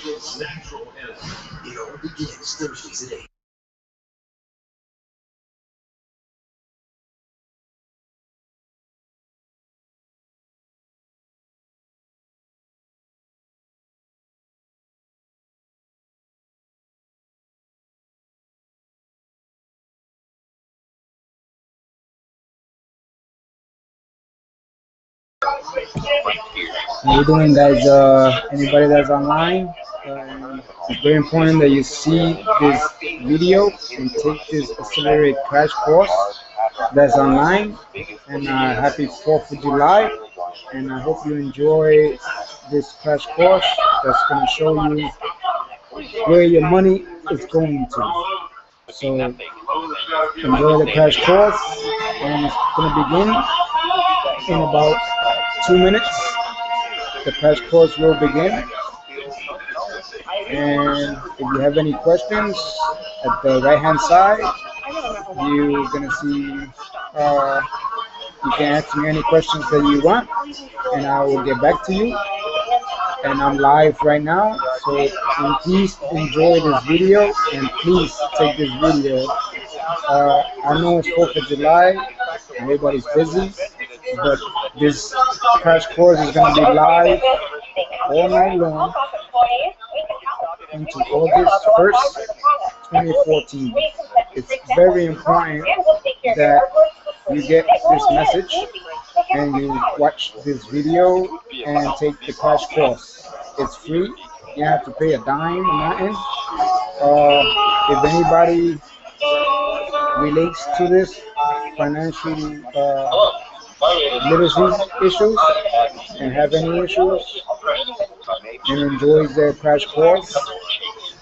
How you doing, guys? Anybody that's online, it's very important that you see this video and take this accelerated crash course that's online. And happy 4th of July. And I hope you enjoy this crash course that's going to show you where your money is going to. So enjoy the crash course, and it's going to begin in about 2 minutes. The crash course will begin, and if you have any questions, at the right hand side you're gonna see you can ask me any questions that you want, and I will get back to you. And I'm live right now, so please enjoy this video, and please take this video. I know it's 4th of July and everybody's busy, but this crash course is going to be live all night long into August 1st, 2014. It's very important that you get this message and you watch this video and take the crash course. It's free. You don't have to pay a dime or nothing. If anybody relates to this financial literacy issues and have any issues and enjoys their crash course,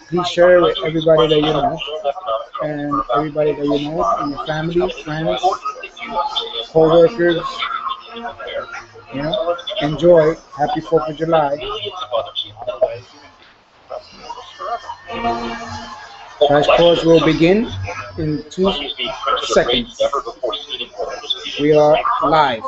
please share it with everybody that you know, and everybody that you know in your family, friends, co-workers. Enjoy. Happy 4th of July. Crash course will begin in 2 seconds. We are live.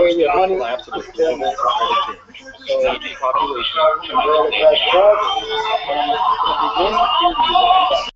showing the money collapse of the global credit damage. So the population, umbrella crash course, and begin to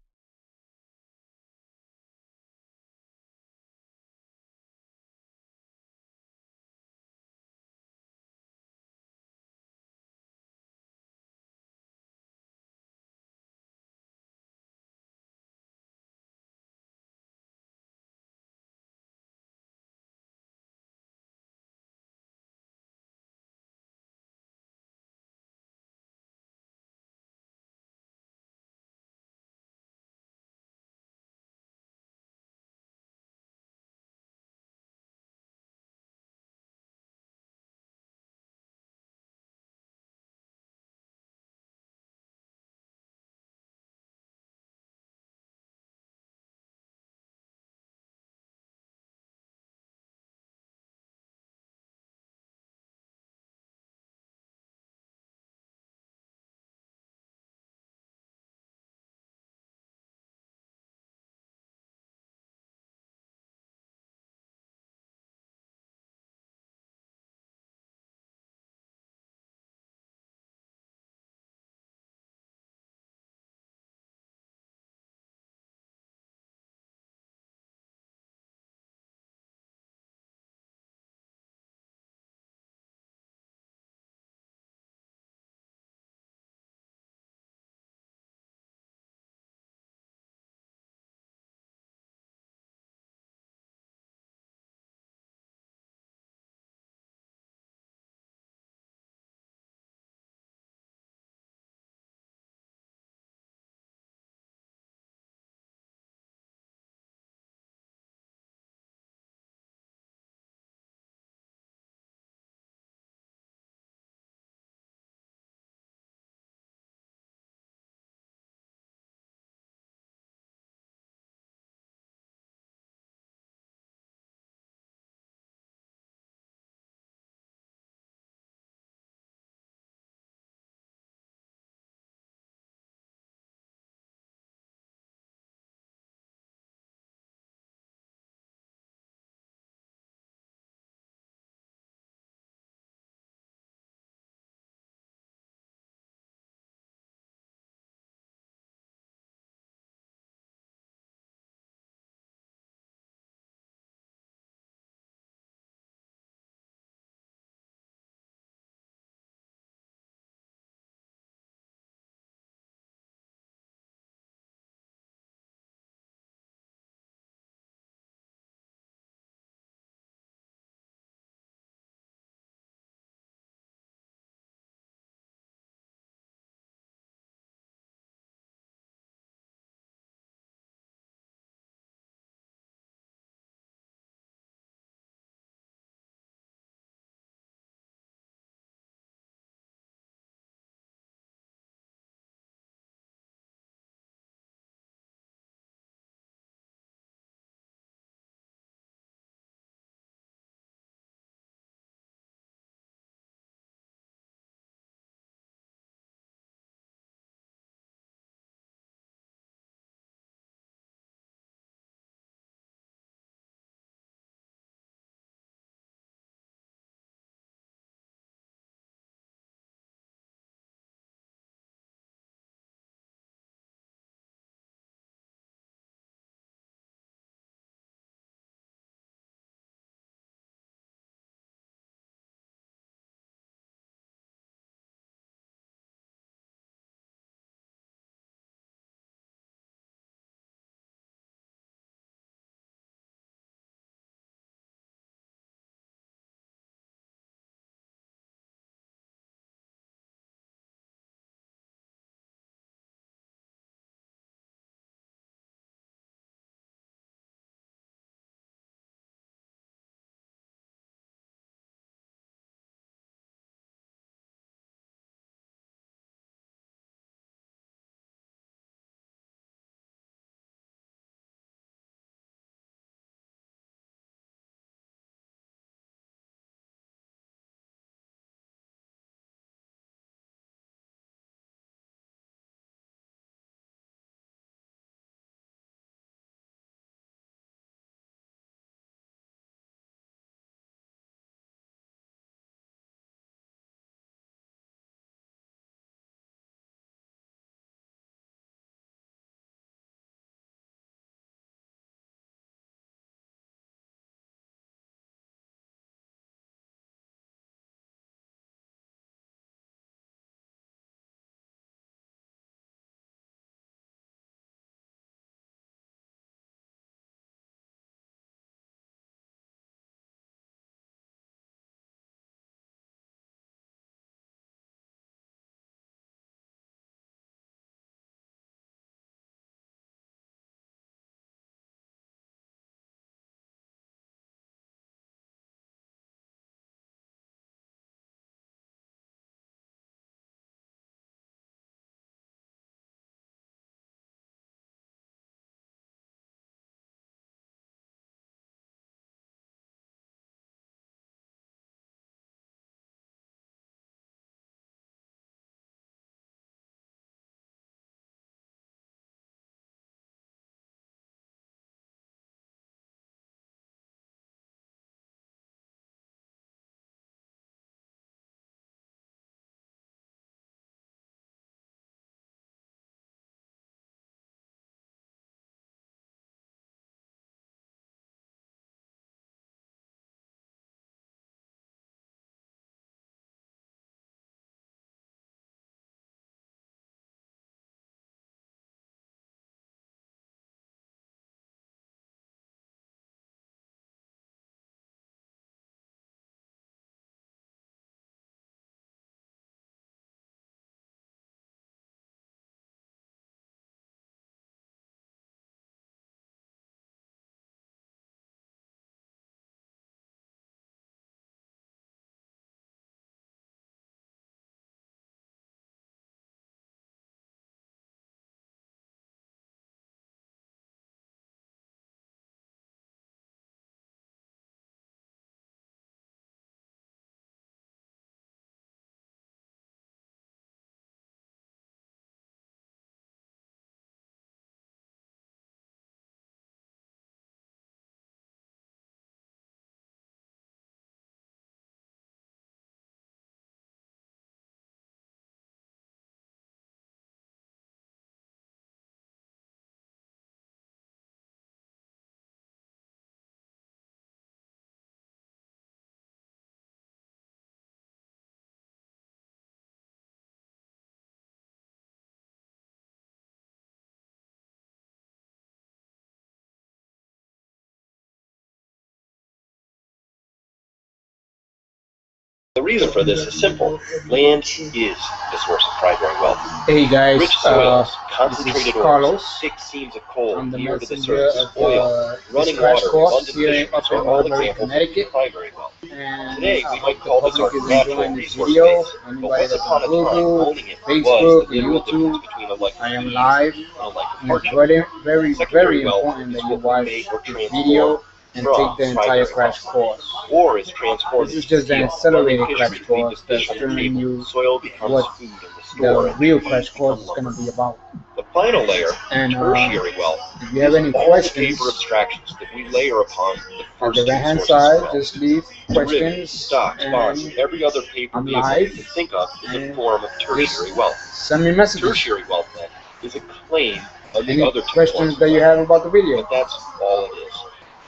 The reason for this is simple. Land is the source of primary wealth. Hey guys, Rich soils, this concentrated is ores, Carlos. thick seams of coal I'm the near to the messenger surface, of oil, running this crash water, course abundant here fisheries up are in all Waterbury, examples Connecticut. of primary wealth. And Today, I we hope might the call this public our is natural enjoying this resource video. base, but Anybody once that's upon on a time, Google, owning it was Facebook, the literal difference YouTube, between a life I of am ease live. and a life of And it's hardship. very Secondary wealth important is that you what we watch make or this transform video and take from the entire primary crash wealth. course. Ore is transformed This is into just the steel, accelerated running crash fisheries lead course to that's fish on the showing table, you soil becomes what food in the store, the and real trees crash course become is going to lumber. be about. The final layer, And tertiary wealth, if you have is any all questions, the paper abstractions that we layer upon the on first the two right hand sources of side, wealth. just leave Derivatives, questions, stocks, bonds, and every other paper I'm vehicle live, you can think of is a and form of tertiary wealth. send me messages. Tertiary wealth, then, is a claim on the Any other two questions forms of that you wealth. have about the video. But that's all it is.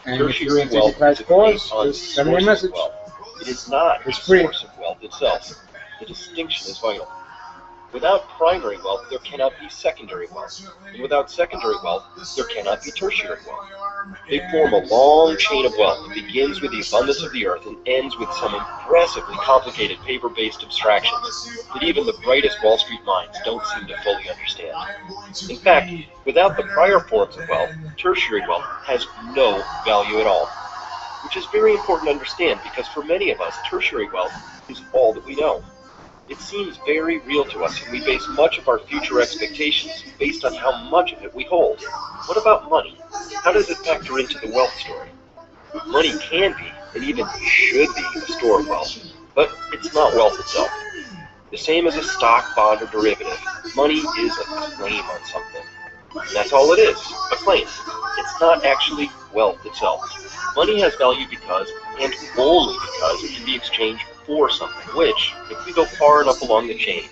And if you Tertiary want to take wealth the crash is a claim course, on just send me a sources message. of wealth. It is not It's the free. source of wealth itself. The distinction is vital. Without primary wealth, there cannot be secondary wealth. And without secondary wealth, there cannot be tertiary wealth. They form a long chain of wealth that begins with the abundance of the earth and ends with some impressively complicated paper-based abstractions that even the brightest Wall Street minds don't seem to fully understand. In fact, without the prior forms of wealth, tertiary wealth has no value at all. Which is very important to understand because for many of us, tertiary wealth is all that we know. It seems very real to us, and we base much of our future expectations based on how much of it we hold. What about money? How does it factor into the wealth story? Money can be, and even should be, a store of wealth, but it's not wealth itself. The same as a stock, bond, or derivative, money is a claim on something. And that's all it is, a claim. It's not actually wealth itself. Money has value because, and only because, it can be exchanged for something, which, if we go far enough along the chain,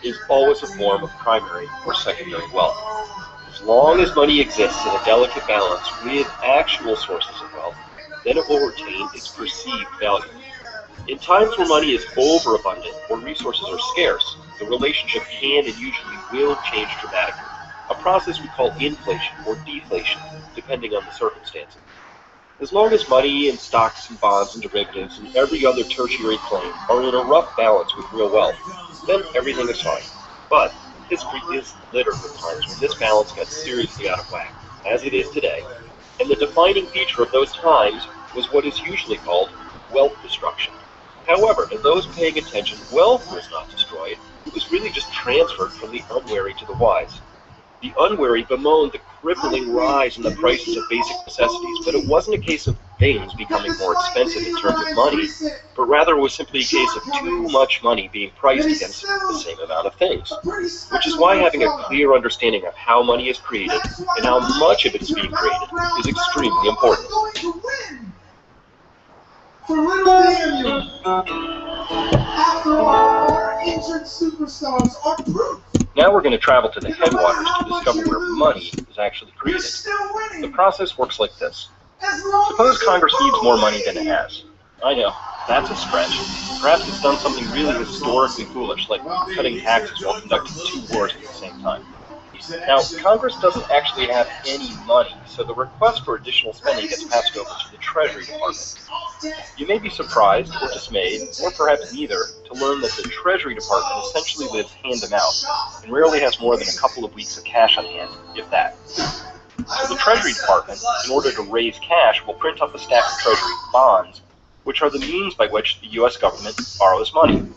is always a form of primary or secondary wealth. As long as money exists in a delicate balance with actual sources of wealth, then it will retain its perceived value. In times where money is overabundant or resources are scarce, the relationship can and usually will change dramatically, a process we call inflation or deflation, depending on the circumstances. As long as money and stocks and bonds and derivatives and every other tertiary claim are in a rough balance with real wealth, then everything is fine. But history is littered with times when this balance got seriously out of whack, as it is today, and the defining feature of those times was what is usually called wealth destruction. However, to those paying attention, wealth was not destroyed, it was really just transferred from the unwary to the wise. The unwary bemoaned the crippling rise in the prices of basic necessities, but it wasn't a case of things becoming more expensive in terms of money, but rather it was simply a case of too much money being priced against the same amount of things. Which is why having a clear understanding of how money is created and how much of it is being created is extremely important. For little Daniel, after all, our ancient superstars are proof. Now we're going to travel to the headwaters to discover where money is actually created. The process works like this. Suppose Congress needs more money than it has. I know, that's a stretch. Perhaps it's done something really historically foolish, like cutting taxes while conducting 2 wars at the same time. Now, Congress doesn't actually have any money, so the request for additional spending gets passed over to the Treasury Department. You may be surprised, or dismayed, or perhaps neither, to learn that the Treasury Department essentially lives hand-to-mouth, and rarely has more than a couple of weeks of cash on hand, if that. So the Treasury Department, in order to raise cash, will print up a stack of Treasury bonds, which are the means by which the U.S. government borrows money.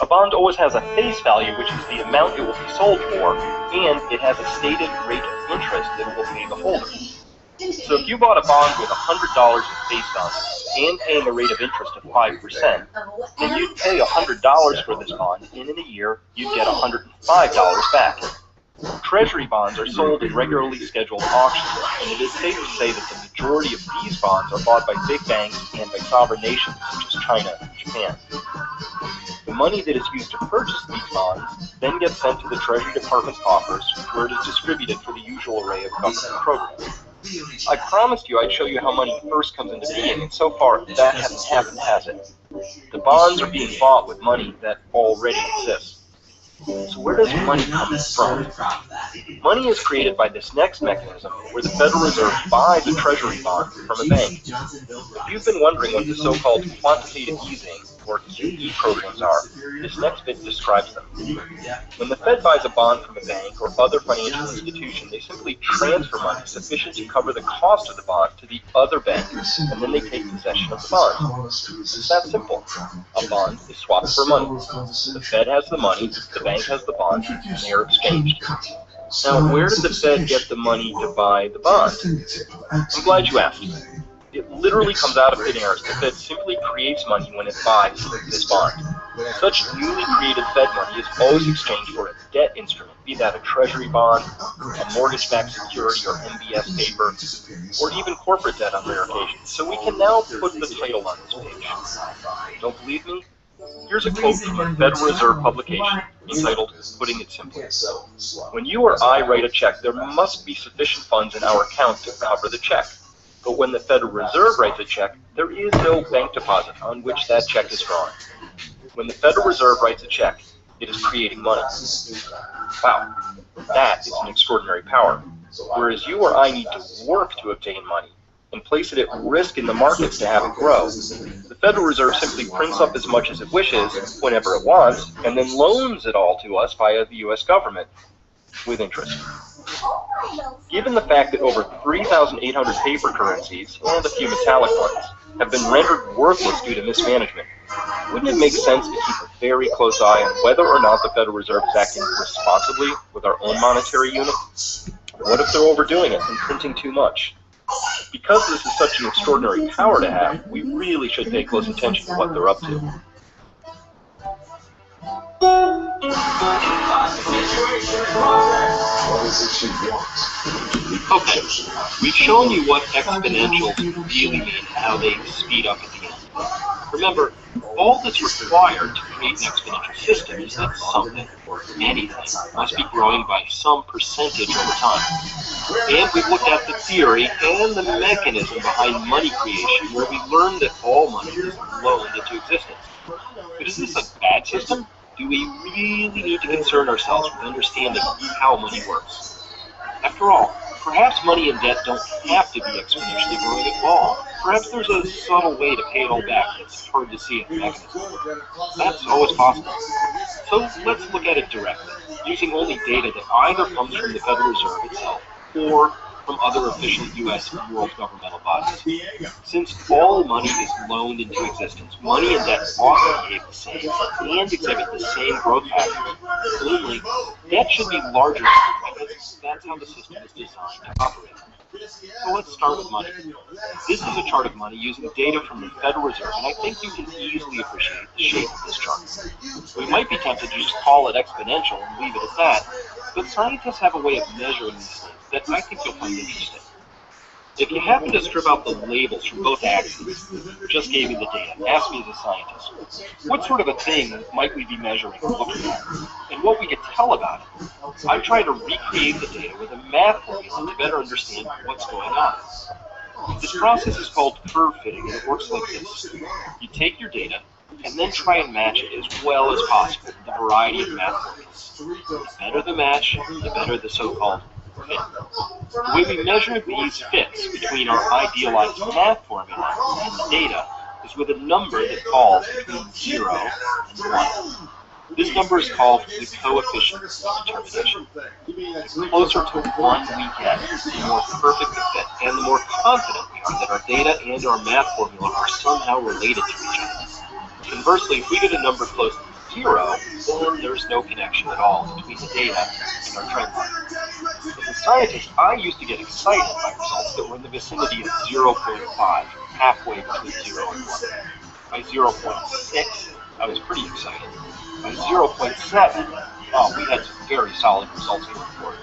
A bond always has a face value, which is the amount it will be sold for, and it has a stated rate of interest that it will pay the holder. So if you bought a bond with $100 of face value and paying a rate of interest of 5%, then you'd pay $100 for this bond, and in a year, you'd get $105 back. Treasury bonds are sold in regularly scheduled auctions, and it is safe to say that the majority of these bonds are bought by big banks and by sovereign nations such as China and Japan. The money that is used to purchase these bonds then gets sent to the Treasury Department's coffers, where it is distributed for the usual array of government programs. I promised you I'd show you how money first comes into being, and so far that hasn't happened, has it? The bonds are being bought with money that already exists. So where does money come from? Money is created by this next mechanism where the Federal Reserve buys a treasury bond from a bank. If you've been wondering what the so-called quantitative easing, or QE programs are, this next bit describes them. When the Fed buys a bond from a bank or other financial institution, they simply transfer money sufficient to cover the cost of the bond to the other bank, and then they take possession of the bond. It's that simple. A bond is swapped for money. The Fed has the money, the bank has the bond, and they are exchanged. Now, where did the Fed get the money to buy the bond? I'm glad you asked. It literally comes out of thin air. The Fed simply creates money when it buys this bond. Such newly created Fed money is always exchanged for a debt instrument, be that a treasury bond, a mortgage-backed security or MBS paper, or even corporate debt on rare occasions. So we can now put the title on this page. Don't believe me? Here's a quote from a Federal Reserve publication entitled, "Putting It Simply." When you or I write a check, there must be sufficient funds in our account to cover the check. But when the Federal Reserve writes a check, there is no bank deposit on which that check is drawn. When the Federal Reserve writes a check, it is creating money. Wow, that is an extraordinary power. Whereas you or I need to work to obtain money and place it at risk in the markets to have it grow, the Federal Reserve simply prints up as much as it wishes whenever it wants and then loans it all to us via the U.S. government with interest. Given the fact that over 3,800 paper currencies and a few metallic ones have been rendered worthless due to mismanagement, wouldn't it make sense to keep a very close eye on whether or not the Federal Reserve is acting responsibly with our own monetary unit? What if they're overdoing it and printing too much? Because this is such an extraordinary power to have, we really should pay close attention to what they're up to. Okay, we've shown you what exponentials really mean and how they speed up at the end. Remember, all that's required to create an exponential system is that something, or anything, must be growing by some percentage over time. And we've looked at the theory and the mechanism behind money creation, where we learned that all money is loaned into existence. But is this a bad system? Do we really need to concern ourselves with understanding how money works? After all, perhaps money and debt don't have to be exponentially growing at all. Perhaps there's a subtle way to pay it all back that's hard to see in the mechanism. That's always possible. So let's look at it directly, using only data that either comes from the Federal Reserve itself or from other official U.S. and world governmental bodies. Since all money is loaned into existence, money and debt often behave the same and exhibit the same growth patterns. Only, debt should be larger because that's how the system is designed to operate. So let's start with money. This is a chart of money using data from the Federal Reserve, and I think you can easily appreciate the shape of this chart. We might be tempted to just call it exponential and leave it at that, but scientists have a way of measuring these things that I think you'll find interesting. If you happen to strip out the labels from both axes, just gave you the data, ask me as a scientist, what sort of a thing might we be measuring or looking at? And what we could tell about it? I try to recreate the data with a math formula to better understand what's going on. This process is called curve fitting, and it works like this. You take your data, and then try and match it as well as possible with a variety of math formulas. The better the match, the better the so-called fit. The way we measure these fits between our idealized math formula and the data is with a number that falls between 0 and 1. This number is called the coefficient of determination. The closer to 1 we get, the more perfect the fit, and the more confident we are that our data and our math formula are somehow related to each other. Conversely, if we get a number close to 0, then there's no connection at all between the data and our trend line. As a scientist, I used to get excited by results that were in the vicinity of 0.5, halfway between 0 and 1. By 0.6, I was pretty excited. By 0.7, we had some very solid results to report.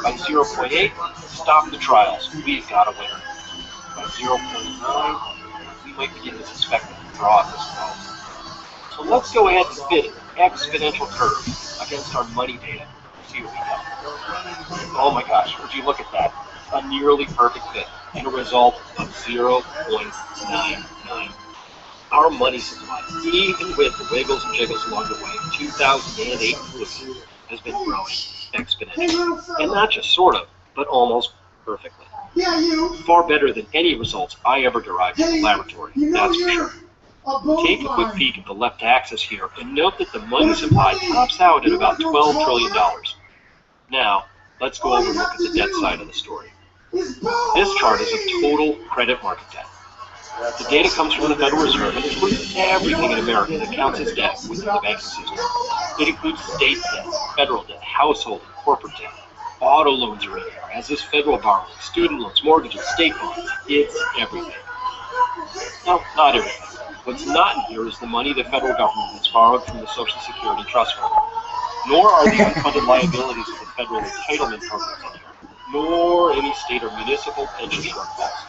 By 0.8, stop the trials. We've got a winner. By 0.9, we might begin to suspect that the draw is well. So let's go ahead and fit an exponential curve against our money data and see what we get. Oh my gosh, would you look at that? A nearly perfect fit and a result of 0.99. Our money supply, even with the wiggles and jiggles along the way, 2008 has been growing. exponentially. And not just sort of, but almost perfectly. Far better than any results I ever derived in the laboratory, that's for sure. Take a quick peek at the left axis here and note that the money supply tops out at about $12 trillion. Now, let's go over and look at the debt side of the story. This chart is of total credit market debt. The data comes from the Federal Reserve and includes everything in America that counts as debt within the banking system. It includes state debt, federal debt, household and corporate debt. Auto loans are in there, as is federal borrowing, student loans, mortgages, state bonds. It's everything. No, not everything. What's not in here is the money the federal government has borrowed from the Social Security Trust Fund. Nor are the unfunded liabilities of the federal entitlement programs in here, nor any state or municipal pension shortfalls.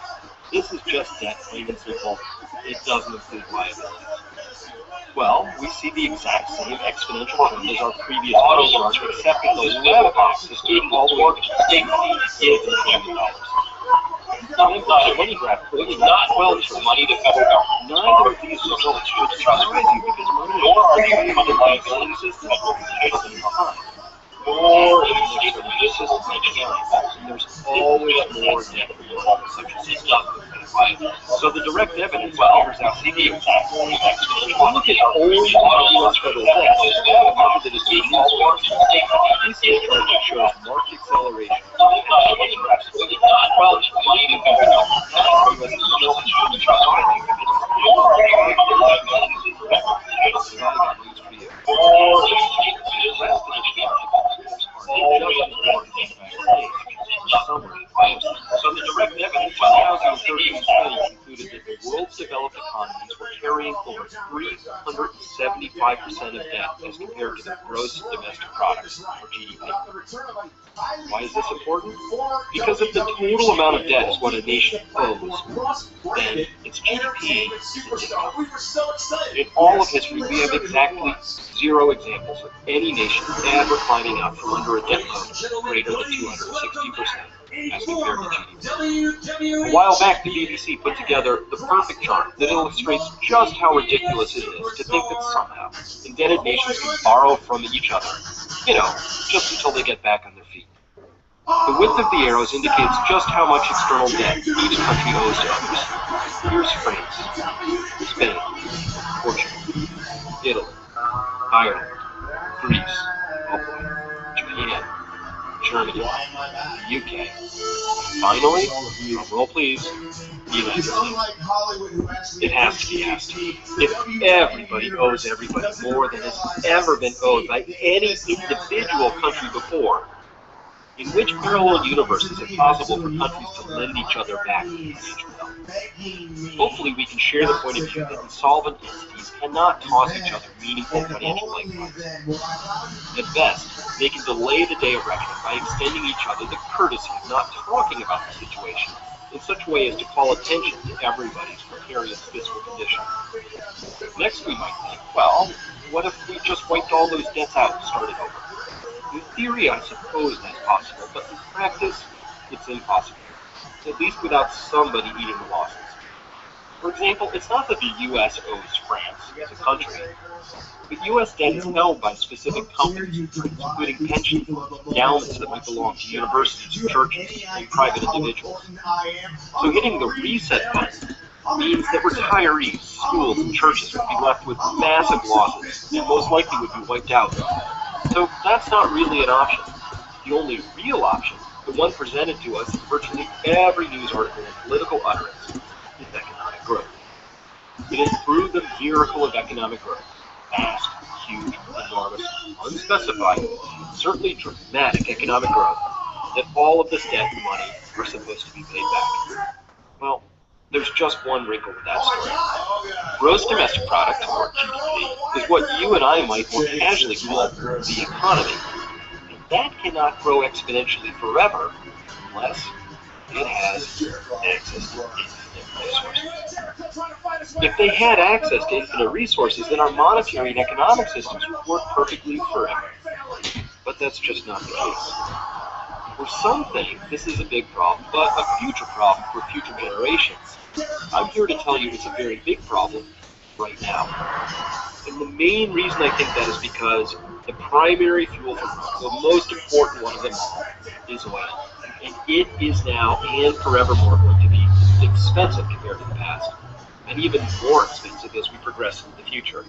This is just debt, plain and simple. It doesn't include liabilities. Well, we see the exact same exponential trend as our previous money chart, except that the left axis all the way to state is employment dollars. The money graph clearly not well for money to federal government. Neither of these results should surprise you because money nor are the unfunded liabilities as the federal entitlement behind. Nor in the state or municipal pension and there's always more debt for the public, such as this government. So the direct evidence bears out the exact same exponential. Look at old U.S. federal debt, that is being all part of the state. This is a chart that shows marked acceleration. Well, money to federal So the direct evidence 2013 study concluded that the world's developed economies were carrying over 375% of debt as compared to the gross domestic product, or GDP. Why is this important? Because if the total amount of debt is what a nation owes, then its GDP is income. In all of history, we have exactly 0 examples of any nation ever climbing out from under a debt load greater than 260% as compared to GDP. A while back, the BBC put together the perfect chart that illustrates just how ridiculous it is to think that somehow indebted nations can borrow from each other, just until they get back on their feet. The width of the arrows indicates just how much external debt each country owes to others. Here's France, Spain, Portugal, Italy, Ireland, Greece, Japan, Germany, the UK. Finally, roll please, the United States. It has to be asked, if everybody owes everybody more than has ever been owed by any individual country before, in which parallel universe is it possible for countries to lend each other back financial help? Hopefully we can share the point of view that insolvent entities cannot toss each other meaningful financial lifelines. At best, they can delay the day of reckoning by extending each other the courtesy of not talking about the situation in such a way as to call attention to everybody's precarious fiscal condition. Next we might think, well, what if we just wiped all those debts out and started over? In theory, I suppose that's possible, but in practice, it's impossible, at least without somebody eating the losses. For example, it's not that the U.S. owes France as a country, but U.S. debt is held by specific companies, including pension funds, endowments that might belong to universities, churches, and private individuals. So hitting the reset button means that retirees, schools, and churches would be left with massive losses, and most likely would be wiped out. So that's not really an option. The only real option, the one presented to us in virtually every news article and political utterance, is economic growth. It is through the miracle of economic growth, vast, huge, enormous, unspecified, certainly dramatic economic growth, that all of this debt and money are supposed to be paid back. Well, there's just one wrinkle to that story. Gross domestic product, or GDP, is what you and I might more casually call the economy. And that cannot grow exponentially forever unless it has access to infinite resources. If they had access to infinite resources, then our monetary and economic systems would work perfectly forever. But that's just not the case. For some things, this is a big problem, but a future problem for future generations. I'm here to tell you it's a very big problem right now. And the main reason I think that is because The primary fuel for growth, the most important one of them all, is oil. And it is now and forevermore going to be expensive compared to the past, and even more expensive as we progress into the future.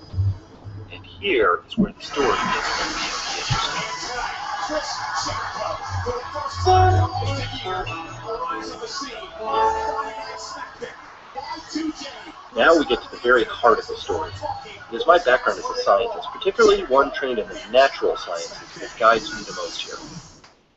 And here is where the story gets really interesting. Now we get to the very heart of the story. It is my background as a scientist, particularly one trained in the natural sciences, that guides me the most here.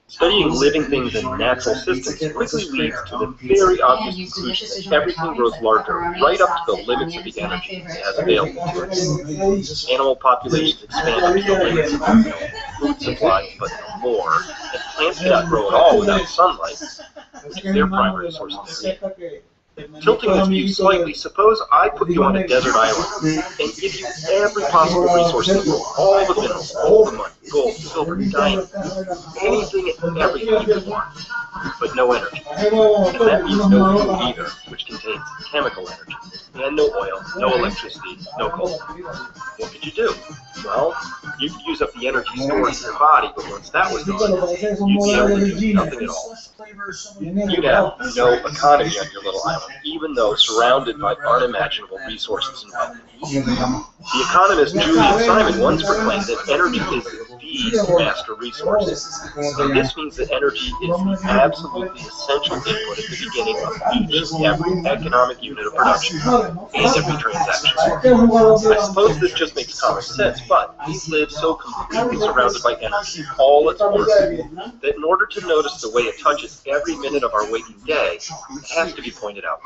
Studying living things in natural systems quickly leads to the very obvious conclusion that everything grows larger right up to the limits of the energy it has available to it. Animal populations expand up to the limits of their food supply, but no more, and plants cannot grow at all without sunlight, which is their primary source of energy. Tilting this view slightly, suppose I put you on a desert island and give you every possible resource in the world, all the minerals, all the money, gold, silver, diamonds, anything and everything you could want, but no energy. And that means no food either, which contains chemical energy, and no oil, no electricity, no coal. What could you do? Well, you could use up the energy stored in your body, but once that was gone, you'd be able to do nothing at all. You'd have no economy on your little island, even though surrounded by unimaginable resources and wealth. The economist Julian Simon once proclaimed that energy is the master resource. And this means that energy is the absolutely essential input at the beginning of each and every economic unit of production and every transaction. I suppose this just makes common sense, but we live so completely surrounded by energy in all its forms that in order to notice the way it touches every minute of our waking day, it has to be pointed out.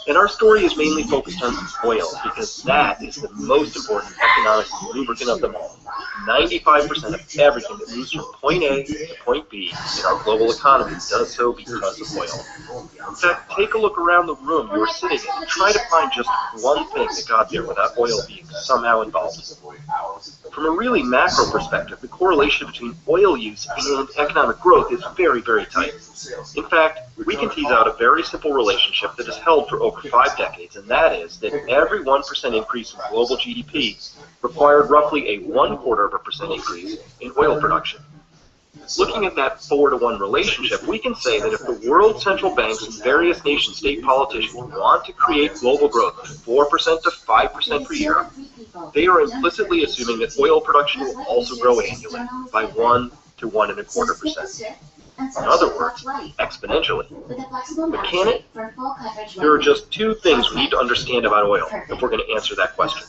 And our story is mainly focused on oil because that is the most important economic lubricant of them all. 95% of everything that moves from point A to point B in our global economy does so because of oil. In fact, take a look around the room you are sitting in and try to find just one thing that got there without oil being somehow involved. From a really macro perspective, the correlation between oil use and economic growth is very, very tight. In fact, we can tease out a very simple relationship that has held for over 5 decades, and that is that every 1% increase in global GDP required roughly a 1/4% increase in oil production. Looking at that 4-to-1 relationship, we can say that if the world central banks and various nation-state politicians want to create global growth of 4% to 5% per year, they are implicitly assuming that oil production will also grow annually by 1 to 1.25%. In other words, exponentially. But can it? There are just 2 things we need to understand about oil if we're going to answer that question.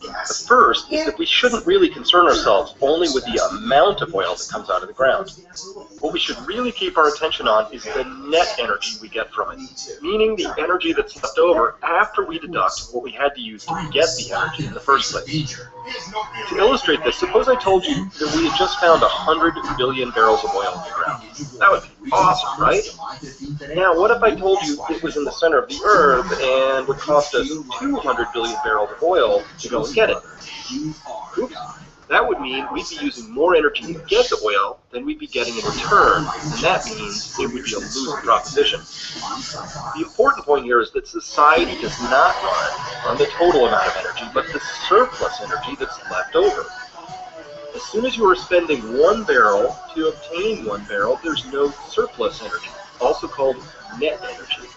The first is that we shouldn't really concern ourselves only with the amount of oil that comes out of the ground. What we should really keep our attention on is the net energy we get from it, meaning the energy that's left over after we deduct what we had to use to get the energy in the first place. To illustrate this, suppose I told you that we had just found 100 billion barrels of oil in the ground. That would be awesome, right? Now, what if I told you it was in the center of the earth and would cost us 200 billion barrels of oil to go and get it? Oops. That would mean we'd be using more energy to get the oil than we'd be getting in return, and that means it would be a losing proposition. The important point here is that society does not run on the total amount of energy, but the surplus energy that's left over. As soon as you are spending 1 barrel to obtain 1 barrel, there's no surplus energy, also called net energy,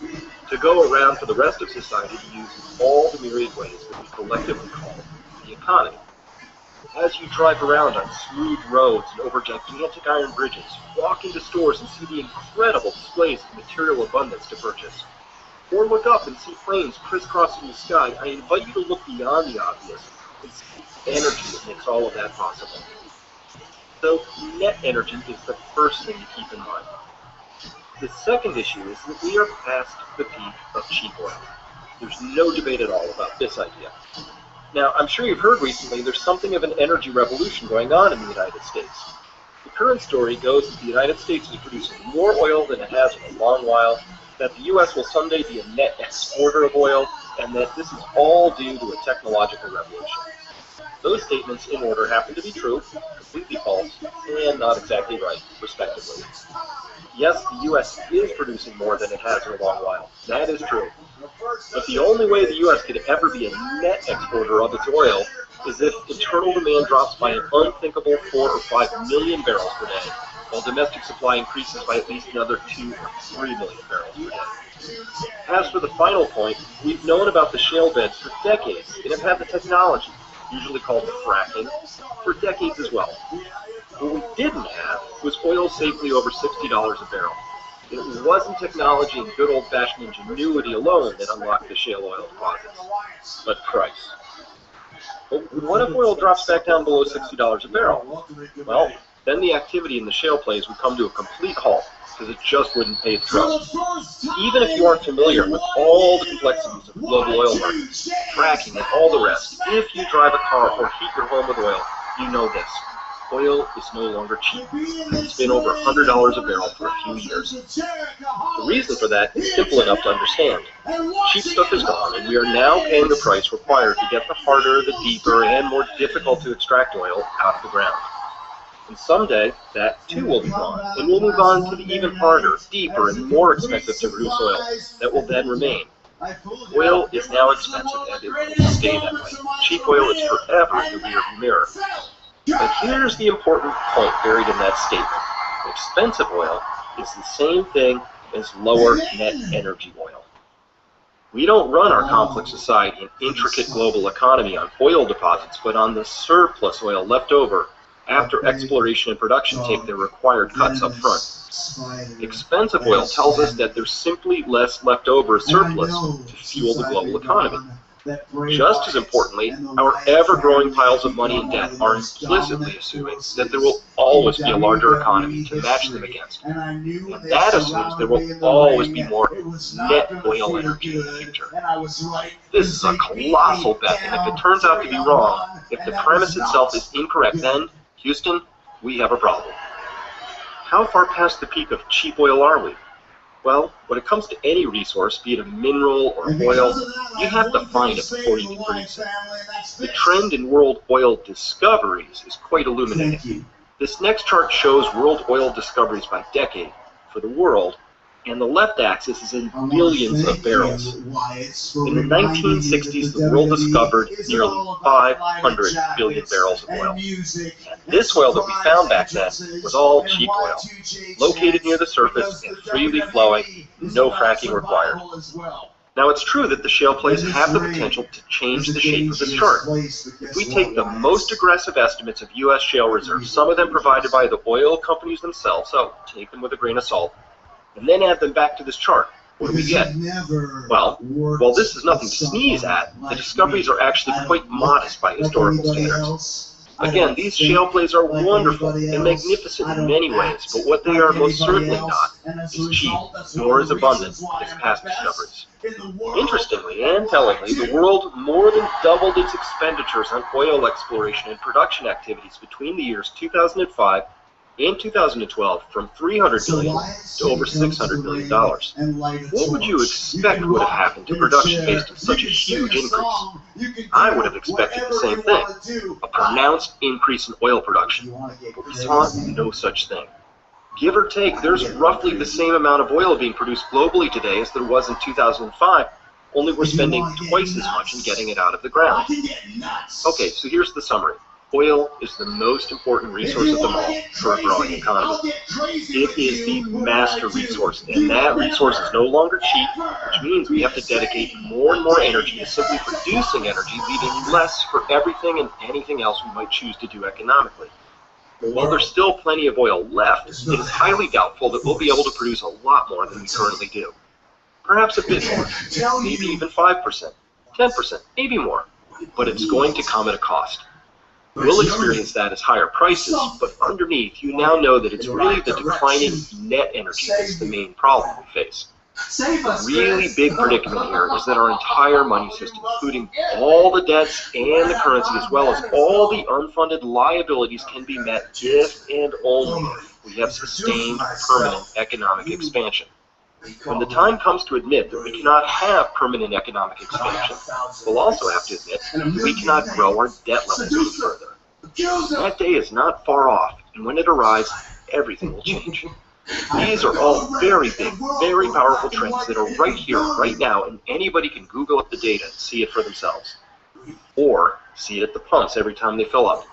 to go around for the rest of society to use in all the myriad ways that we collectively call the economy. As you drive around on smooth roads and over gigantic iron bridges, walk into stores and see the incredible displays of material abundance to purchase, or look up and see planes crisscrossing the sky, I invite you to look beyond the obvious and see the energy that makes all of that possible. So net energy is the first thing to keep in mind. The second issue is that we are past the peak of cheap oil. There's no debate at all about this idea. Now, I'm sure you've heard recently there's something of an energy revolution going on in the United States. The current story goes that the United States is producing more oil than it has in a long while, that the U.S. will someday be a net exporter of oil, and that this is all due to a technological revolution. Those statements, in order, happen to be true, completely false, and not exactly right, respectively. Yes, the U.S. is producing more than it has in a long while. That is true. But the only way the U.S. could ever be a net exporter of its oil is if internal demand drops by an unthinkable 4 or 5 million barrels per day, while domestic supply increases by at least another 2 or 3 million barrels per day. As for the final point, we've known about the shale beds for decades and have had the technology, usually called fracking, for decades as well. What we didn't have was oil safely over $60 a barrel. It wasn't technology and good old-fashioned ingenuity alone that unlocked the shale oil deposits, but price. But what if oil drops back down below $60 a barrel? Well, then the activity in the shale plays would come to a complete halt, because it just wouldn't pay the drill. Even if you aren't familiar with all the complexities of the global oil market, fracking and all the rest, if you drive a car or heat your home with oil, you know this. Oil is no longer cheap. It's been over $100 a barrel for a few years. The reason for that is simple enough to understand. Cheap stuff is gone, and we are now paying the price required to get the harder, the deeper, and more difficult to extract oil out of the ground. And someday, that too will be gone, and we'll move on to the even harder, deeper, and more expensive to produce oil that will then remain. Oil is now expensive, and it will stay that way. Cheap oil is forever in the rearview mirror. But here's the important point buried in that statement. Expensive oil is the same thing as lower net energy oil. We don't run our complex society and intricate global economy on oil deposits, but on the surplus oil left over after exploration and production take their required cuts up front. Expensive oil tells us that there's simply less left over as surplus to fuel the global economy. Just as importantly, our ever-growing piles of money and debt are implicitly assuming that there will always be a larger economy to match them against. And that assumes there will always be more net oil energy in the future. This is a colossal bet, and if it turns out to be wrong, if the premise itself is incorrect, then, Houston, we have a problem. How far past the peak of cheap oil are we? Well, when it comes to any resource, be it a mineral or oil, you have to find it before you can produce it. The trend in world oil discoveries is quite illuminating. This next chart shows world oil discoveries by decade for the world, and the left axis is in billions of barrels. In the 1960s, the world discovered nearly 500 billion barrels of oil. And this oil that we found back then was all cheap oil, located near the surface and freely flowing, no fracking required. Now, it's true that the shale plays have the potential to change the shape of this chart. If we take the most aggressive estimates of U.S. shale reserves, some of them provided by the oil companies themselves, so take them with a grain of salt, and then add them back to this chart, what do we get? Well, while this is nothing to sneeze at, the discoveries are actually quite modest by historical standards. Again, these shale plays are wonderful and magnificent in many ways, but what they are most certainly not is cheap, nor is abundant as past discoveries. Interestingly and tellingly, the world more than doubled its expenditures on oil exploration and production activities between the years 2005 and 2012 from $300 billion to over $600 billion. What would you expect would have happened to production based on such a huge increase? I would have expected the same thing, a pronounced increase in oil production, but we saw no such thing. Give or take, there's roughly the same amount of oil being produced globally today as there was in 2005, only we're spending twice as much in getting it out of the ground. Okay, so here's the summary. Oil is the most important resource of them all for a growing economy. It is the master resource, and that resource is no longer cheap, which means we have to dedicate more and more energy to simply producing energy, leaving less for everything and anything else we might choose to do economically. But while there's still plenty of oil left, it is highly doubtful that we'll be able to produce a lot more than we currently do. Perhaps a bit more, maybe even 5%, 10%, maybe more, but it's going to come at a cost. We'll experience that as higher prices, but underneath, you now know that it's really the declining net energy that's the main problem we face. The really big predicament here is that our entire money system, including all the debts and the currency, as well as all the unfunded liabilities, can be met if and only if we have sustained permanent economic expansion. When the time comes to admit that we cannot have permanent economic expansion, we'll also have to admit that we cannot grow our debt levels any further. That day is not far off, and when it arrives, everything will change. These are all very big, very powerful trends that are right here, right now, and anybody can Google up the data and see it for themselves. or see it at the pumps every time they fill up,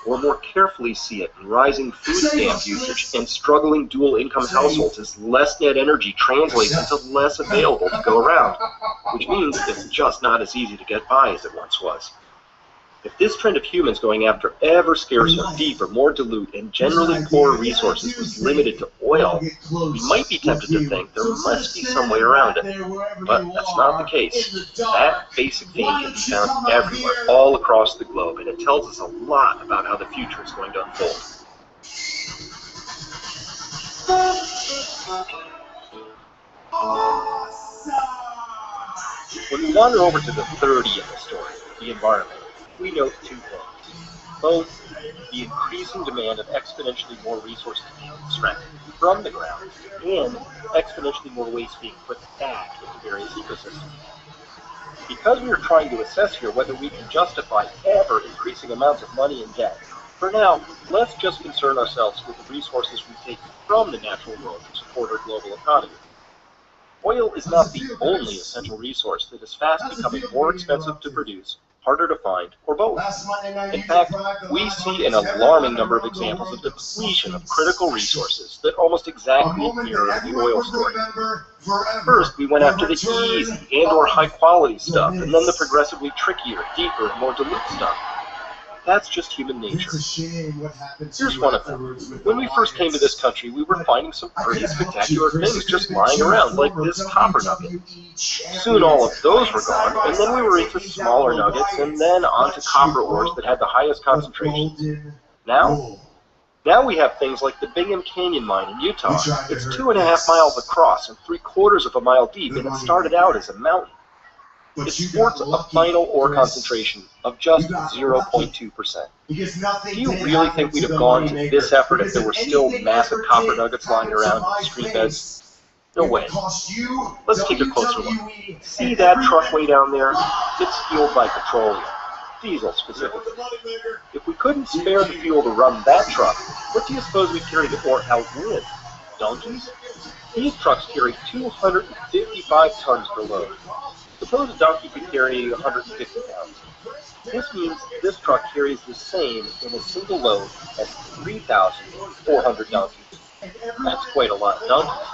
or more carefully see it in rising food stamp usage and struggling dual-income households as less net energy translates into less available to go around, which means it's just not as easy to get by as it once was. If this trend of humans going after ever scarcer, deeper, more dilute, and generally poorer resources was limited to oil, we might be tempted to think there must be some way around it. But that's not the case. That basic theme can be found everywhere, all across the globe, and it tells us a lot about how the future is going to unfold. When we wander over to the third E in the story, the environment, we note two things. Both the increasing demand of exponentially more resources being extracted from the ground and exponentially more waste being put back into various ecosystems. Because we are trying to assess here whether we can justify ever increasing amounts of money and debt, for now, let's just concern ourselves with the resources we take from the natural world to support our global economy. Oil is not the only essential resource that is fast becoming more expensive to produce, harder to find, or both. In fact, we see an alarming number of examples of depletion of critical resources that almost exactly mirror the oil story. First, we went after the easy and/or high-quality stuff, and then the progressively trickier, deeper, and more dilute stuff. That's just human nature. Here's one of them. When we first came to this country, we were finding some pretty spectacular things just lying around, like this copper nugget. Soon all of those were gone, and then we were into smaller nuggets, and then onto copper ores that had the highest concentrations. Now we have things like the Bingham Canyon mine in Utah. It's 2.5 miles across and 3/4 of a mile deep, and it started out as a mountain. It sports a final ore concentration of just 0.2%. Do you really think we'd have gone to this effort if there were still massive copper nuggets lying around in the stream beds? No way. Let's take a closer look. See that truck way down there? It's fueled by petroleum. Diesel specifically. If we couldn't spare the fuel to run that truck, what do you suppose we carry the ore out with? Donkeys? These trucks carry 255 tons per load. Suppose a donkey could carry 150 pounds. This means this truck carries the same in a single load as 3,400 donkeys. That's quite a lot of donkeys.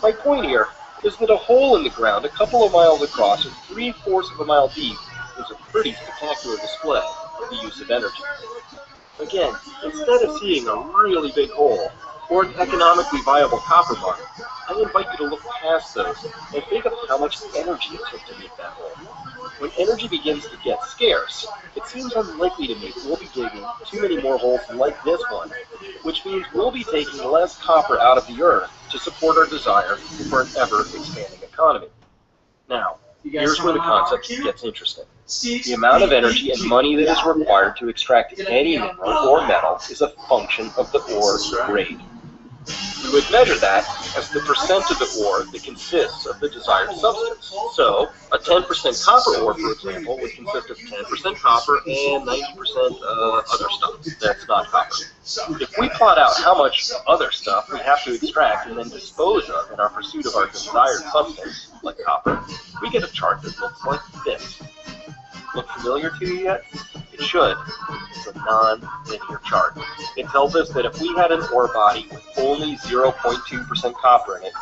My point here is that a hole in the ground a couple of miles across and 3/4 of a mile deep is a pretty spectacular display of the use of energy. Again, instead of seeing a really big hole or an economically viable copper mine, I invite you to look past those and think of how much energy it took to make that hole. When energy begins to get scarce, it seems unlikely to me that we'll be digging too many more holes like this one, which means we'll be taking less copper out of the earth to support our desire for an ever-expanding economy. Now, here's where the concept gets interesting. The amount of energy and money that is required to extract any mineral or metal is a function of the ore's grade. We would measure that as the percent of the ore that consists of the desired substance. So, a 10% copper ore, for example, would consist of 10% copper and 90% other stuff that's not copper. If we plot out how much other stuff we have to extract and then dispose of in our pursuit of our desired substance, like copper, we get a chart that looks like this. Look familiar to you yet? It should. It's a non-linear chart. It tells us that if we had an ore body with only 0.2% copper in it,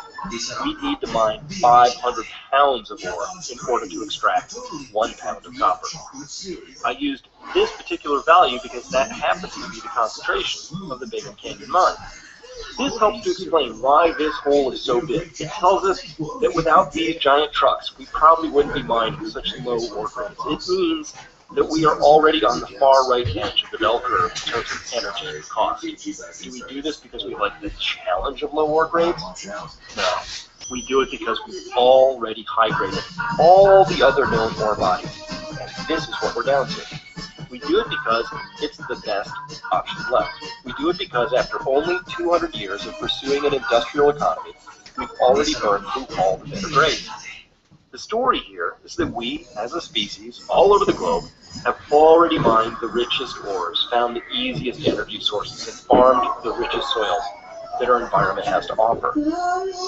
we'd need to mine 500 pounds of ore in order to extract 1 pound of copper. I used this particular value because that happens to be the concentration of the Bingham Canyon mine. This helps to explain why this hole is so big. It tells us that without these giant trucks, we probably wouldn't be mining such low ore grades. It means that we are already on the far right edge of the bell curve in terms of energy and cost. Do we do this because we like the challenge of low ore grades? No. We do it because we've already high-graded all the other known ore bodies. And this is what we're down to. We do it because it's the best option left. We do it because after only 200 years of pursuing an industrial economy, we've already burned through all the better grades. The story here is that we, as a species, all over the globe, have already mined the richest ores, found the easiest energy sources, and farmed the richest soils that our environment has to offer.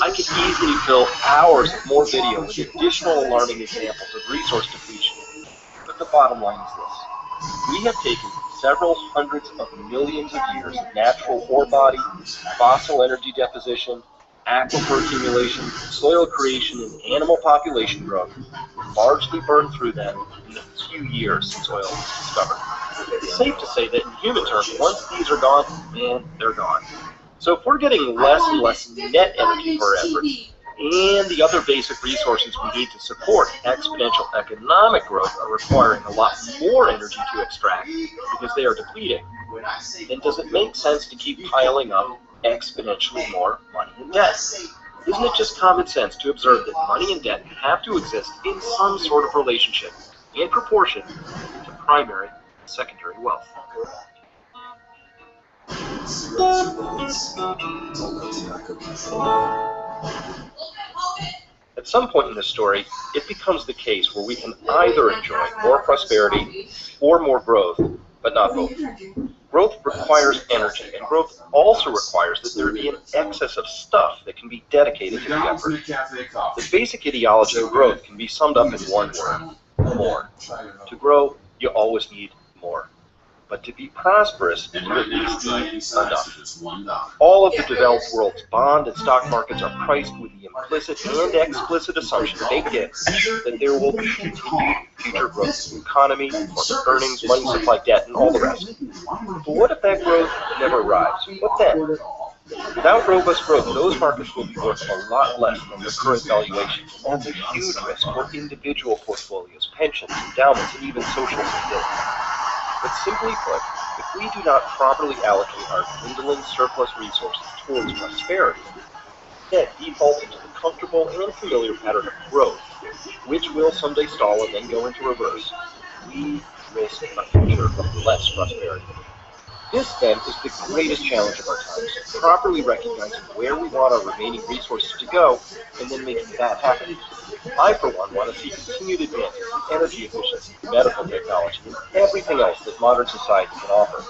I could easily fill hours of more video with additional alarming examples of resource depletion. But the bottom line is this. We have taken several hundreds of millions of years of natural ore body, fossil energy deposition, aquifer accumulation, soil creation, and animal population growth, largely burned through them in the few years since oil was discovered. It's safe to say that in human terms, once these are gone, man, they're gone. So if we're getting less and less net energy per effort, and the other basic resources we need to support exponential economic growth are requiring a lot more energy to extract because they are depleting, then does it make sense to keep piling up exponentially more money and debt? Isn't it just common sense to observe that money and debt have to exist in some sort of relationship in proportion to primary and secondary wealth? At some point in this story, it becomes the case where we can either enjoy more prosperity or more growth, but not both. Growth requires energy, and growth also requires that there be an excess of stuff that can be dedicated to the effort. The basic ideology of growth can be summed up in one word: more. To grow, you always need more. But to be prosperous, you at least need enough. All of the developed world's bond and stock markets are priced with the implicit and explicit assumption baked in that there will be continued future growth in the economy, corporate earnings, money supply, debt, and all the rest. But what if that growth never arrives? What then? Without robust growth, those markets will be worth a lot less than their current valuations, and that's a huge risk for individual portfolios, pensions, endowments, and even social stability. But simply put, if we do not properly allocate our dwindling surplus resources towards prosperity, instead default into the comfortable and familiar pattern of growth, which will someday stall and then go into reverse, we risk a future of less prosperity. This, then, is the greatest challenge of our times, properly recognizing where we want our remaining resources to go, and then making that happen. I, for one, want to see continued advances in energy efficiency, medical technology, and everything else that modern society can offer.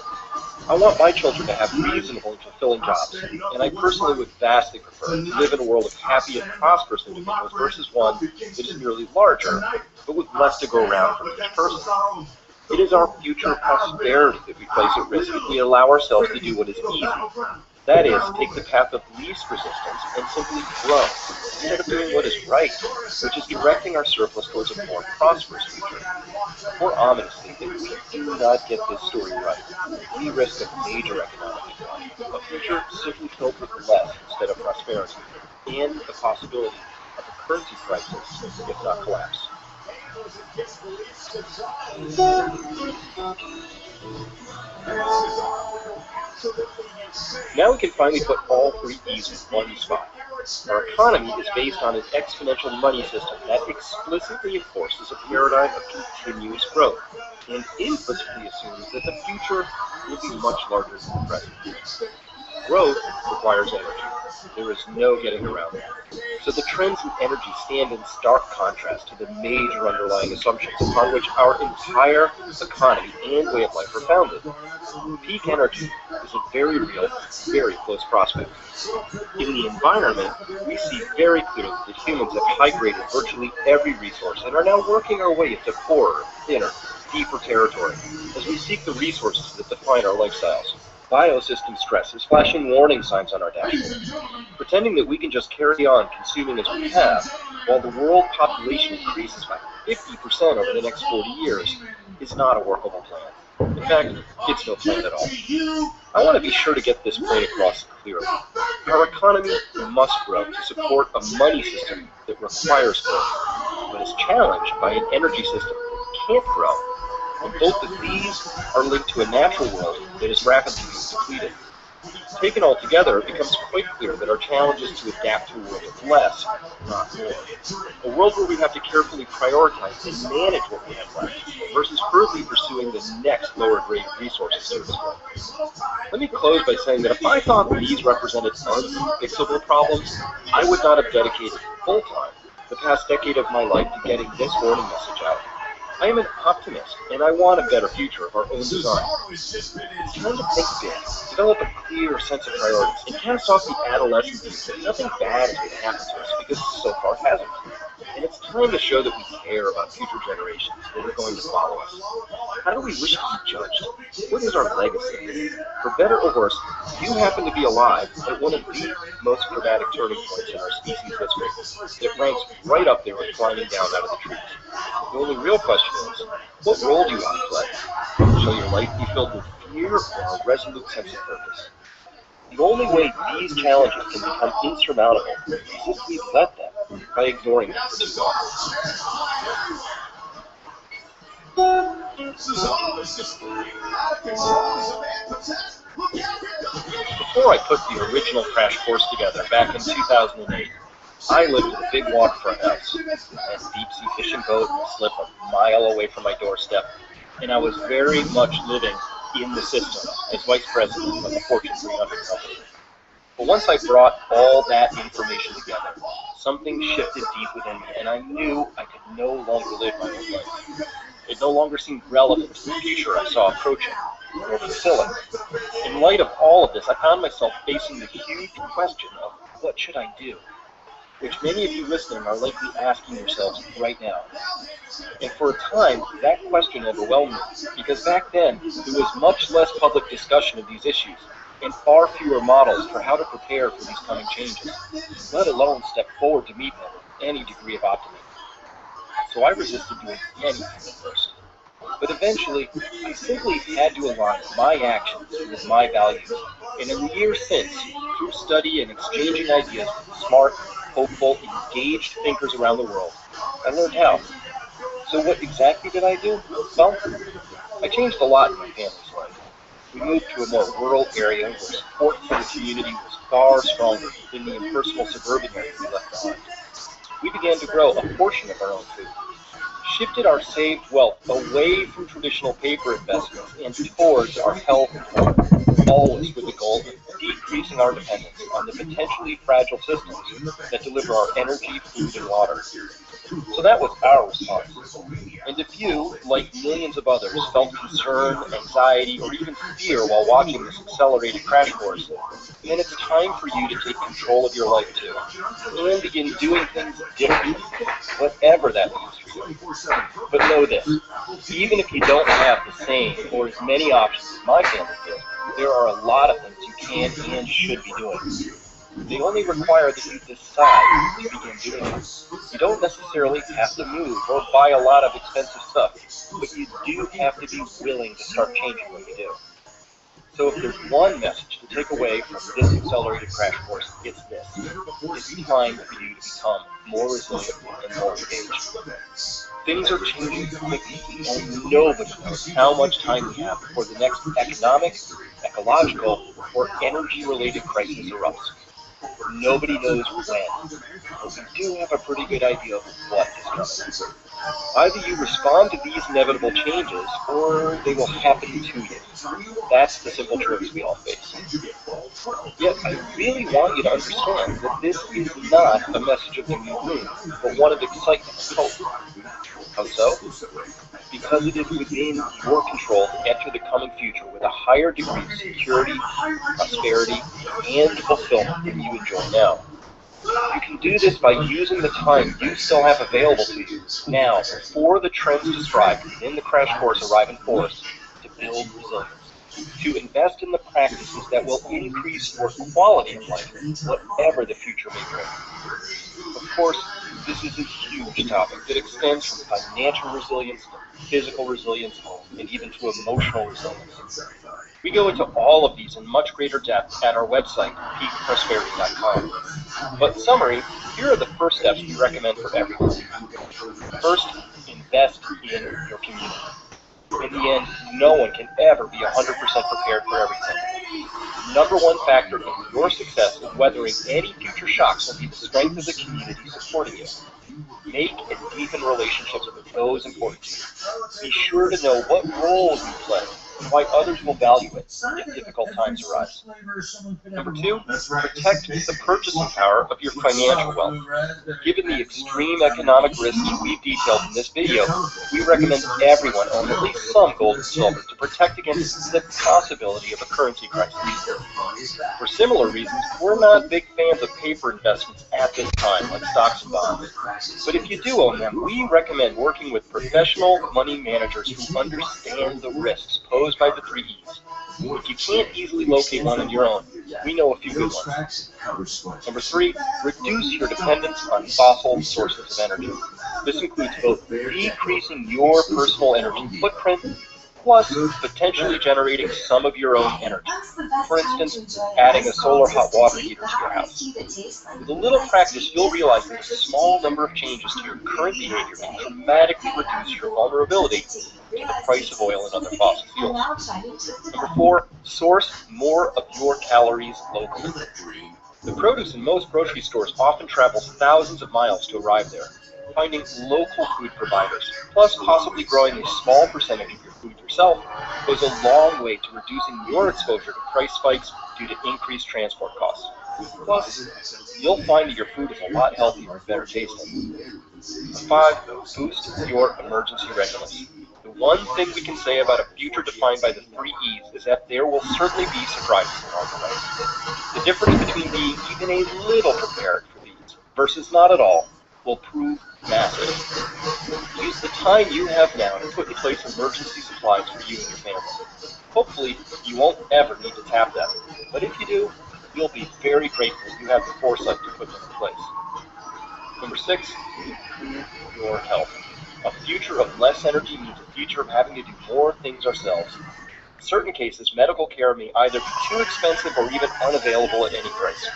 I want my children to have reasonable and fulfilling jobs, and I personally would vastly prefer to live in a world of happy and prosperous individuals versus one that is merely larger, but with less to go around for each person. It is our future prosperity that we place at risk if we allow ourselves to do what is easy. That is, take the path of least resistance and simply grow, instead of doing what is right, which is directing our surplus towards a more prosperous future. More ominously, if we do not get this story right, we risk a major economic decline, a future simply filled with less instead of prosperity, and the possibility of a currency crisis, if not collapse. Now we can finally put all three E's in one spot. Our economy is based on an exponential money system that explicitly enforces a paradigm of continuous growth and implicitly assumes that the future will be much larger than the present. Growth requires energy. There is no getting around that. So the trends in energy stand in stark contrast to the major underlying assumptions upon which our entire economy and way of life are founded. Peak energy is a very real, very close prospect. In the environment, we see very clearly that humans have high-graded virtually every resource and are now working our way into poorer, thinner, deeper territory as we seek the resources that define our lifestyles. Biosystem stress is flashing warning signs on our dashboard, pretending that we can just carry on consuming as we have while the world population increases by 50% over the next 40 years is not a workable plan. In fact, it's no plan at all. I want to be sure to get this point across clearly. Our economy must grow to support a money system that requires growth, but is challenged by an energy system that can't grow. And both of these are linked to a natural world that is rapidly being depleted. Taken all together, it becomes quite clear that our challenge is to adapt to a world of less, not more. A world where we have to carefully prioritize and manage what we have left, versus hurriedly pursuing the next lower-grade resources to exploit. Let me close by saying that if I thought these represented unfixable problems, I would not have dedicated full time the past decade of my life to getting this warning message out. I am an optimist, and I want a better future of our own design. It's time to think big, develop a clear sense of priorities, and cast off the adolescent view that nothing bad is going to happen to us because so far it hasn't. And it's time to show that we care about future generations that are going to follow us. How do we wish to be judged? What is our legacy? For better or worse, you happen to be alive at one of the most dramatic turning points in our species history. It ranks right up there with climbing down out of the trees. The only real question is, what role do you want to play? Shall your life be filled with fear or a resolute sense of purpose? The only way these challenges can become insurmountable is if we let them by ignoring them for too long. Before I put the original Crash course together back in 2008, I lived in a big waterfront house. I had a deep-sea fishing boat and a slip a mile away from my doorstep, and I was very much living in the system as vice president of a Fortune 300 company. But once I brought all that information together, something shifted deep within me, and I knew I could no longer live my own life. It no longer seemed relevant to the future I saw approaching, or fulfilling. In light of all of this, I found myself facing the huge question of what should I do? Which many of you listening are likely asking yourselves right now. And for a time, that question overwhelmed me, because back then, there was much less public discussion of these issues, and far fewer models for how to prepare for these coming changes, let alone step forward to meet them with any degree of optimism. So I resisted doing anything at first. But eventually, I simply had to align my actions with my values. And in the years since, through study and exchanging ideas with smart, hopeful, engaged thinkers around the world, I learned how. So what exactly did I do? Well, I changed a lot in my family's life. We moved to a more rural area where support for the community was far stronger than the impersonal suburban area we left behind. We began to grow a portion of our own food, shifted our saved wealth away from traditional paper investments and towards our health and home, always with the goal of decreasing our dependence on the potentially fragile systems that deliver our energy, food, and water. So that was our response. And if you, like millions of others, felt concern, anxiety, or even fear while watching this accelerated crash course, then it's time for you to take control of your life too, and begin doing things differently, whatever that means for you. But know this, even if you don't have the same or as many options as my family did, there are a lot of things you can and should be doing. They only require that you decide to begin doing it. You don't necessarily have to move or buy a lot of expensive stuff, but you do have to be willing to start changing what you do. So if there's one message to take away from this accelerated crash course, it's this. It's time for you to become more resilient and more engaged. Things are changing quickly, and nobody knows how much time we have before the next economic, ecological, or energy-related crisis erupts. Nobody knows when, but we do have a pretty good idea of what is coming. Either you respond to these inevitable changes, or they will happen to you. That's the simple choice we all face. Yet, I really want you to understand that this is not a message of doom and gloom, but one of excitement and hope. How so? Because it is within your control to enter the coming future with a higher degree of security, prosperity, and fulfillment than you enjoy now. You can do this by using the time you still have available to you now, before the trends described within the crash course arrive in force, to build resilience, to invest in the practices that will increase your quality of life, whatever the future may bring. Of course, this is a huge topic that extends from financial resilience to physical resilience and even to emotional resilience. We go into all of these in much greater depth at our website, peakprosperity.com. But in summary, here are the first steps we recommend for everyone. First, invest in your community. In the end, no one can ever be 100% prepared for everything. The number one factor in your success in weathering any future shocks will be the strength of the community supporting you. Make and deepen relationships with those important to you. Be sure to know what role you play and why others will value it if difficult times arise. Number two, protect the purchasing power of your financial wealth. Given the extreme economic risks we've detailed in this video, we recommend everyone own at least some gold and silver to protect against the possibility of a currency crisis. For similar reasons, we're not big fans of paper investments at this time, like stocks and bonds. But if you do own them, we recommend working with professional money managers who understand the risks posed by the 3 E's. If you can't easily locate one on your own, we know a few good ones. Number 3, reduce your dependence on fossil sources of energy. This includes both decreasing your personal energy footprint plus potentially generating some of your own energy. For instance, adding a solar hot water heater to your house. With a little practice, you'll realize that a small number of changes to your current behavior can dramatically reduce your vulnerability to the price of oil and other fossil fuels. Number 4, source more of your calories locally. The produce in most grocery stores often travels thousands of miles to arrive there. Finding local food providers, plus possibly growing a small percentage of your food yourself, goes a long way to reducing your exposure to price spikes due to increased transport costs. Plus, you'll find that your food is a lot healthier and better tasting. 5, boost your emergency readiness. The one thing we can say about a future defined by the 3 E's is that there will certainly be surprises along the way. The difference between being even a little prepared for these versus not at all will prove massive. Use the time you have now to put in place emergency supplies for you and your family. Hopefully, you won't ever need to tap them, but if you do, you'll be very grateful you have the foresight to put them in place. Number 6, improve your health. A future of less energy means a future of having to do more things ourselves. In certain cases, medical care may either be too expensive or even unavailable at any price.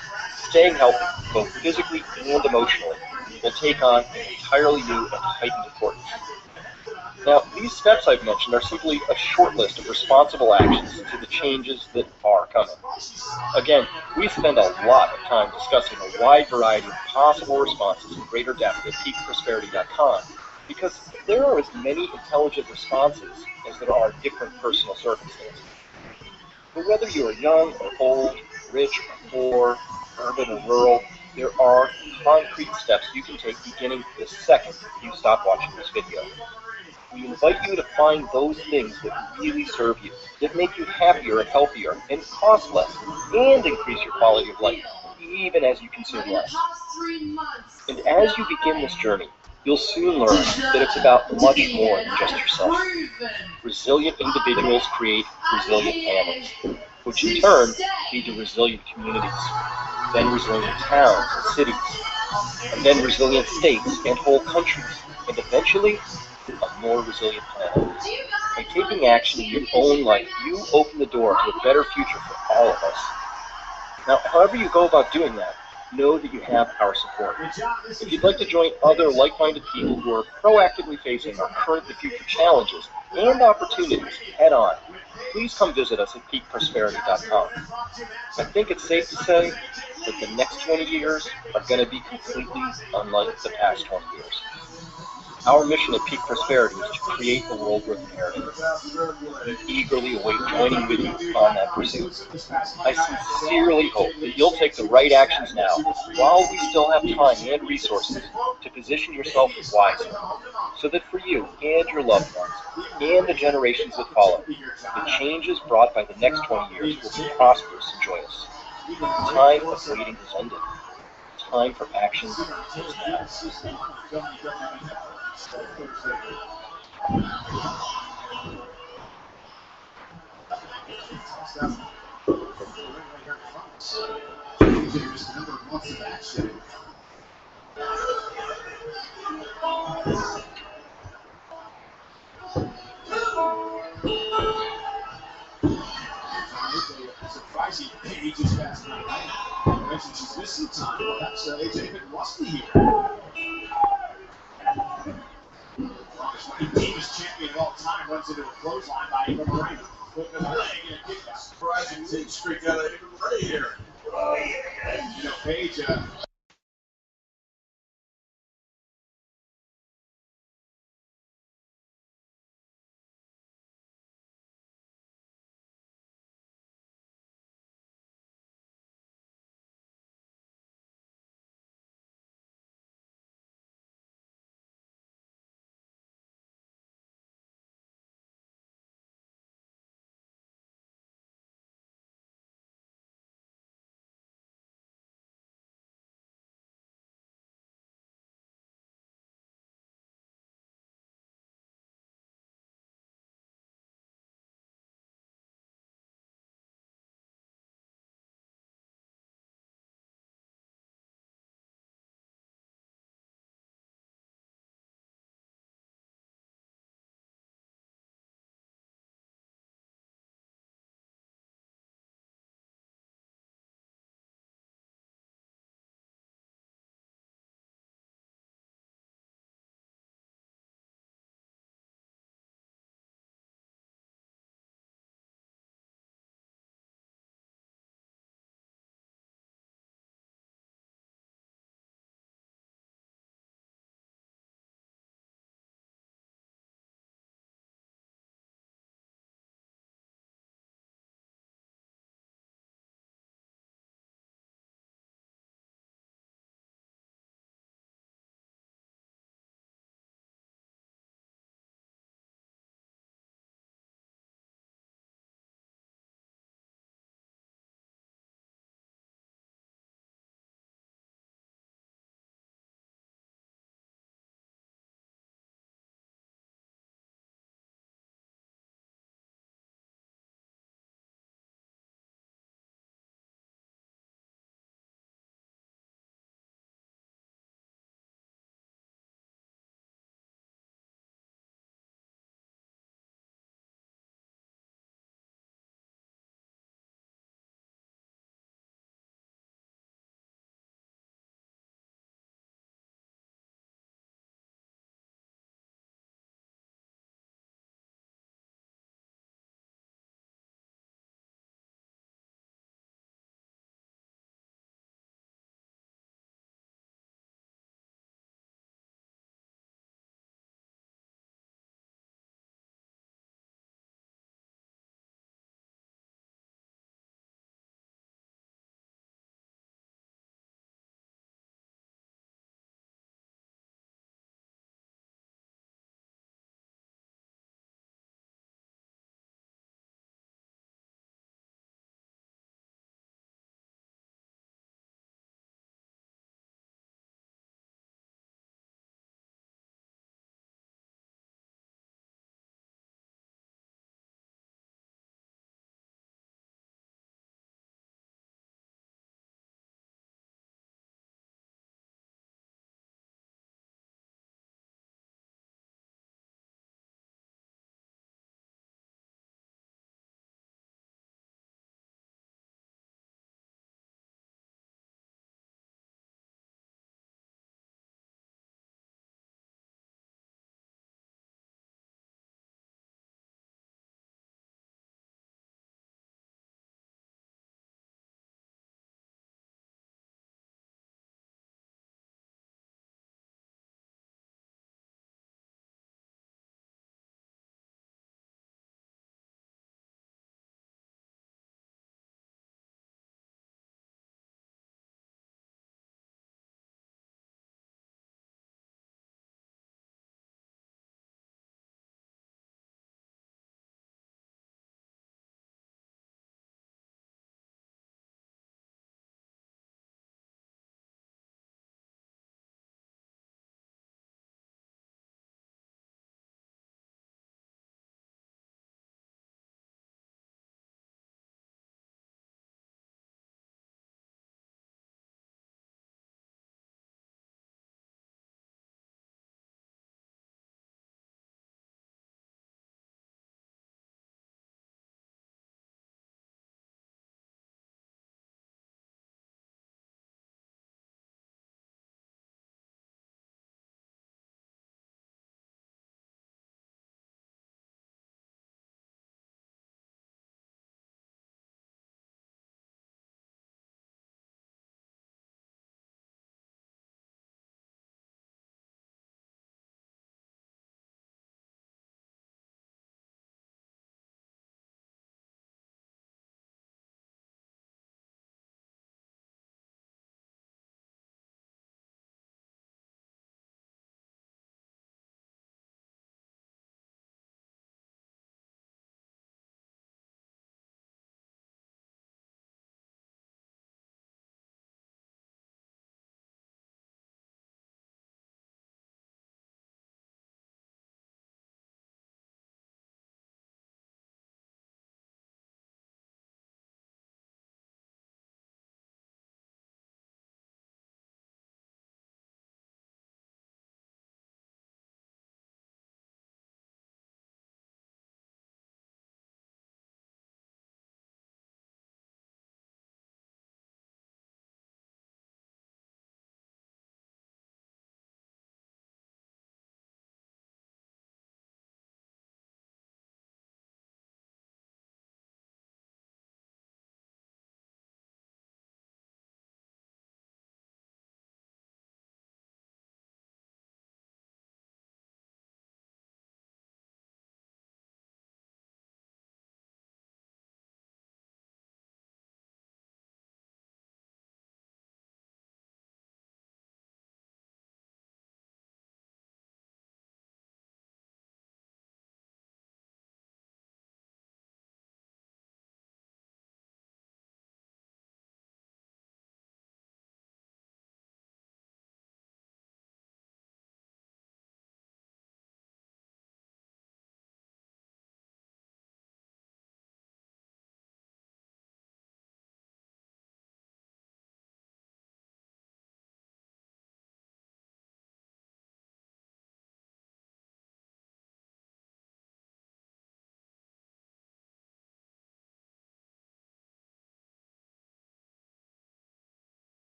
Staying healthy, both physically and emotionally, will take on an entirely new and heightened importance. Now, these steps I've mentioned are simply a short list of responsible actions to the changes that are coming. Again, we spend a lot of time discussing a wide variety of possible responses in greater depth at peakprosperity.com because there are as many intelligent responses as there are different personal circumstances. But whether you are young or old, rich or poor, urban or rural, there are concrete steps you can take beginning the second you stop watching this video. We invite you to find those things that really serve you, that make you happier and healthier, and cost less, and increase your quality of life, even as you consume less. And as you begin this journey, you'll soon learn that it's about much more than just yourself. Resilient individuals create resilient families, which in turn lead to resilient communities, then resilient towns and cities, and then resilient states and whole countries, and eventually a more resilient planet. By taking action in your own life, you open the door to a better future for all of us. Now, however you go about doing that, know that you have our support. If you'd like to join other like-minded people who are proactively facing our current and future challenges and opportunities head-on, please come visit us at peakprosperity.com. I think it's safe to say that the next 20 years are going to be completely unlike the past 20 years. Our mission at Peak Prosperity is to create a world worth inheriting. We eagerly await joining with you on that pursuit. I sincerely hope that you'll take the right actions now, while we still have time and resources, to position yourself wisely, so that for you and your loved ones, and the generations that follow, the changes brought by the next 20 years will be prosperous and joyous. The time of waiting has ended. Time for action is now. Surprising age is fast enough. Mentioned she's missing time. Well, that's it's a bit rusty here. The team's champion of all time runs into a clothesline by Ava Marie. Putting a leg in a kick out. Surprising streak out of Ava Marie here. You know, Paige.